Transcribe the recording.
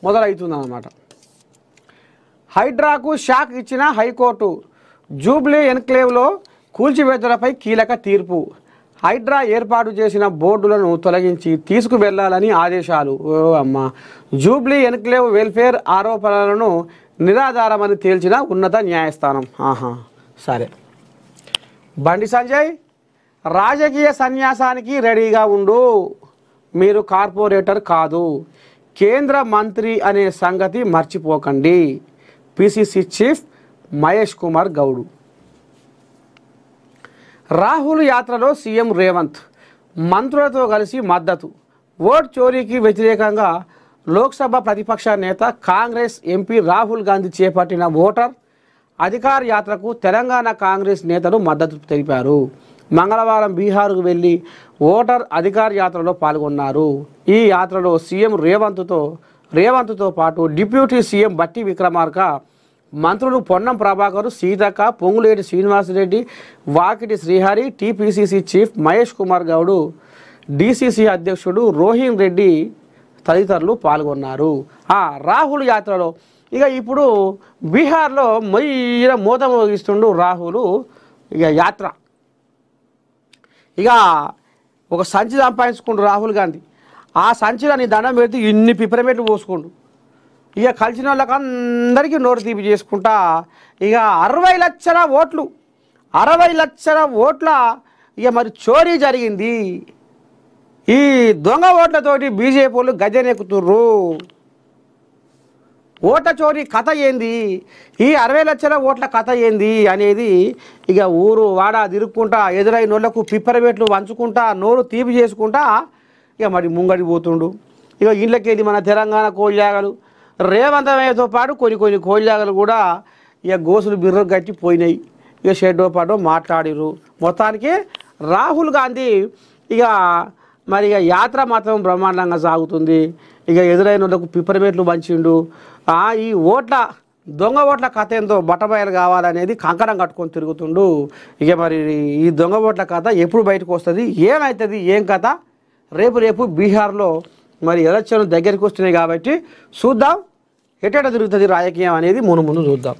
మొదలవుతుందన్నమాట. హైడ్రాకు shock ఇచ్చిన high court, Jubilee ఎన్క్లేవ్లో కూల్చివేతలపై కీలక తీర్పు. హైడ్రా ఏర్పాటు చేసిన బోర్డులను తొలగించి తీసుకువెళ్లాలని ఆదేశాలు. ఓ అమ్మ, జూబ్లీ ఎన్క్లేవ్ వెల్ఫేర్ ఆరోపణలను నిరాధారమని తేల్చిన ఉన్నత న్యాయస్థానం. సరే, బండి సంజయ్ రాజకీయ సన్యాసానికి రెడీగా ఉండు. మీరు కార్పొరేటర్ కాదు, కేంద్ర మంత్రి అనే సంగతి మర్చిపోకండి. PCC chief Mahesh Kumar Goud. రాహుల్ యాత్రలో సీఎం రేవంత్ మంత్రులతో కలిసి మద్దతు. ఓట్ చోరీకి వ్యతిరేకంగా లోక్సభ ప్రతిపక్ష నేత కాంగ్రెస్ ఎంపీ రాహుల్ గాంధీ చేపట్టిన ఓటర్ అధికార యాత్రకు తెలంగాణ కాంగ్రెస్ నేతలు మద్దతు తెలిపారు. మంగళవారం బీహార్కు వెళ్లి ఓటర్ అధికార యాత్రలో పాల్గొన్నారు. ఈ యాత్రలో సీఎం రేవంత్తో పాటు డిప్యూటీ సీఎం బట్టి విక్రమార్క, మంత్రులు Ponnam Prabhakar, Seethakka, Ponguleti Srinivasa Reddy, Vakiti Srihari, TPCC chief Mahesh Kumar Goud, DCC అధ్యక్షుడు రోహిన్ రెడ్డి తదితరులు పాల్గొన్నారు. రాహుల్ యాత్రలో ఇక ఇప్పుడు బీహార్లో మోత మోగిస్తుండు రాహుల్. ఇక యాత్ర ఇక ఒక సంచి సంపాదించుకుండు రాహుల్ గాంధీ. ఆ సంచిలో నీ దండం పెడితే ఇన్ని పిపరమెట్లు పోసుకుండు. ఇక కలిసిన వాళ్ళకి అందరికీ నోరు తీపి చేసుకుంటా ఇక 60 లక్షల ఓట్లు 60 లక్షల ఓట్ల ఇక మరి చోరీ జరిగింది. ఈ దొంగ ఓట్లతోటి బీజేపీ వాళ్ళు గద్దెనెక్కుతుర్రు. ఓట్ల చోరీ కథ ఏంది, ఈ 60 లక్షల ఓట్ల కథ ఏంది అనేది ఇక ఊరు వాడ తిరుక్కుంటా ఎదురైన వాళ్ళకు పిప్పరమెట్లు వంచుకుంటా నోరు తీపి చేసుకుంటా ఇక మరి ముంగడి పోతుండు. ఇక ఇళ్ళకెళ్ళి మన తెలంగాణ కోళ్ళాగలు రేవంతమయ్యతో పాటు కొన్ని కోళ్ళాగలు కూడా ఇక గోసులు బిర్రకు కట్టి పోయినాయి. ఇక షెడ్డో పాటో మాట్లాడిరు. మొత్తానికి రాహుల్ గాంధీ ఇక మరి ఇక యాత్ర మాత్రం బ్రహ్మాండంగా సాగుతుంది. ఇక ఎదురైన వాళ్ళకు పిప్పరమెట్లు పంచిండు. ఈ దొంగ ఓట్ల కథ ఏందో బట్టబయలు కావాలనేది కంకణం కట్టుకొని తిరుగుతుండు. ఇక మరి ఈ దొంగ ఓట్ల కథ ఎప్పుడు బయటకు వస్తుంది, ఏమవుతుంది, ఏం కథ రేపు బీహార్లో మరి ఎలక్షన్లు దగ్గరికి వస్తున్నాయి కాబట్టి చూద్దాం ఎటెట తిరుగుతుంది రాజకీయం అనేది ముందు చూద్దాం.